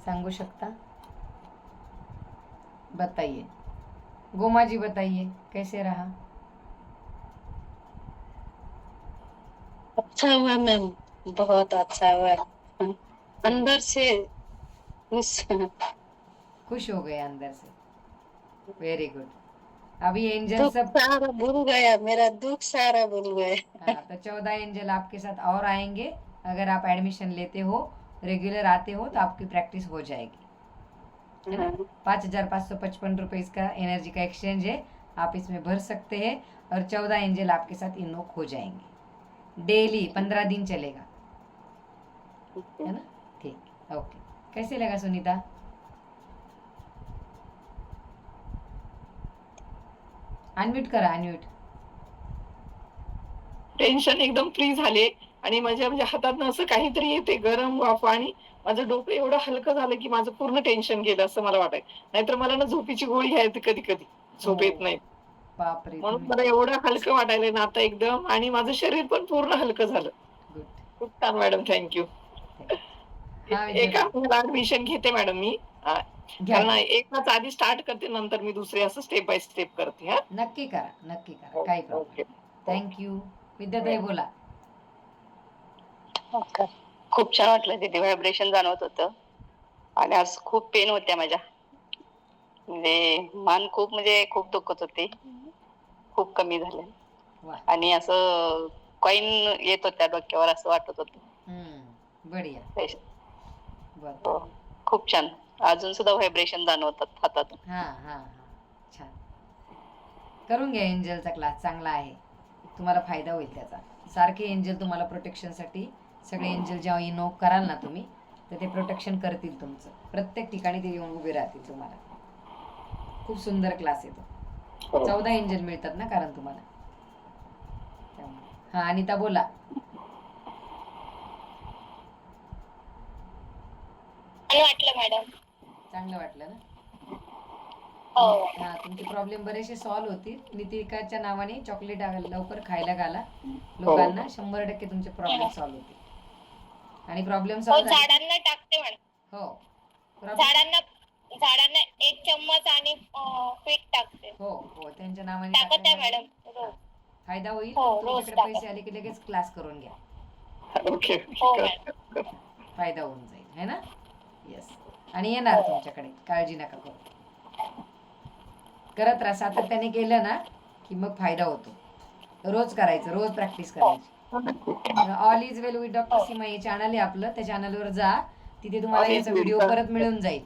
सांगू शकता? बताइए गोमा जी, बताइए कैसे रहा? अच्छा हुआ मैम, बहुत अच्छा हुआ। अंदर से खुश। खुश हो गए अंदर से, वेरी गुड। अभी एंजल दुख सब, सारा भूल गया, मेरा दुख सारा भूल गया। हाँ, तो 14 एंजल आपके साथ और आएंगे। अगर आप एडमिशन लेते हो, रेगुलर आते हो, तो आपकी प्रैक्टिस हो जाएगी, है ना? हाँ, 5,555 रुपये इसका एनर्जी का एक्सचेंज है, आप इसमें भर सकते हैं। और 14 एंजल आपके साथ इनवोक हो जाएंगे डेली, 15 दिन चलेगा, है ना? ठीक, ओके। कैसे लगा सुनीता? अनम्यूट करा, अनम्यूट. टेन्शन एकदम फ्री झाले आणि माझ्या म्हणजे हातातनं असं काहीतरी येते गरम वाफ आणि माझं डोकं एवढं हलकं झालं की माझं पूर्ण टेन्शन गेलं असं मला वाटाय. नाहीतर मला ना झोपेची गोळी घ्यायची कधी कधी, झोप येत नाही. बापरे, म्हणून तुम्ही मला एवढं हलकं वाटायलंय ना आता एकदम, आणि माझं शरीर पण पूर्ण हलकं झालं. गुड. खूप छान मॅडम, थँक्यू. हा एका विद्याताई, महिन्याला ऍडमिशन घेते मॅडम मी. घ्या कारण घ्या. एक तास आधी स्टार्ट करते, नंतर मी दुसरे असं स्टेप बाय स्टेप करते. हा, नक्की करा, नक्की करा, काही ओके. प्रॉब्लेम. थँक्यू. विद्याताई बोला. खूप छान वाटलं तिथे, व्हायब्रेशन जाणवत होतं. आणि आज खूप पेन होत्या माझ्या, म्हणजे मान खूप म्हणजे खूप दुखत होती, खूप कमी झाले. वा, आणि असं कॉईन येत होत्या डोक्यावर असं वाटत बढिया. होतं. बर, खूप छान. अजून सुद्धा व्हायब्रेशन जाणवतात हातातून. हा हा हा, छान. करून घ्या, एंजलचा क्लास चांगला आहे, तुम्हाला फायदा होईल त्याचा. सारखे एंजल तुम्हाला प्रोटेक्शनसाठी, सगळे एंजल जेव्हा इनोक कराल ना तुम्ही, तर ते प्रोटेक्शन करतील तुमचं. प्रत्येक ठिकाणी ते येऊन उभे राहतील तुम्हाला. खूप सुंदर क्लास येतो. 14 एंजल मिळतात ना, कारण तुम्हाला. हा, अनिता बोला. वाटलं मॅडम. चांगलं वाटलं ना? हो. हा, तुमचे प्रॉब्लेम बरेचसे सॉल्व्ह होतील. नितिकाच्या नावाने चॉकलेट लवकर खायला घाला लोकांना, 100% तुमचे प्रॉब्लेम सॉल्व्ह होतील. आणि प्रॉब्लेम हो, सॉल्व्ह झाले. झाडांना टाकते मॅडम. हो, प्रॉब्लेम. झाडांना 1 चम्मच आणि पीठ टाकते. हो हो, त्यांच्या नावाने टाकत आहे टाकल्यामुळे मॅडम रोज. फायदा होईल. हो, रोज तुमच्याकडे टाकत. पैसे आले की लगेच क्लास करून घ्या, ओके. हो मॅडम. फायदा होऊन जाईल, है ना? येस. आणि येणार तुमच्याकडे, काळजी नका करू. करत राहा, सातत्याने केलं ना की मग फायदा होतो. रोज करायचं, रोज प्रॅक्टिस करायची. All is well with doctor Seema हे चॅनल आहे आपलं, त्या चॅनलवर जा, तिथे तुम्हाला याचा व्हिडिओ परत मिळून जाईल.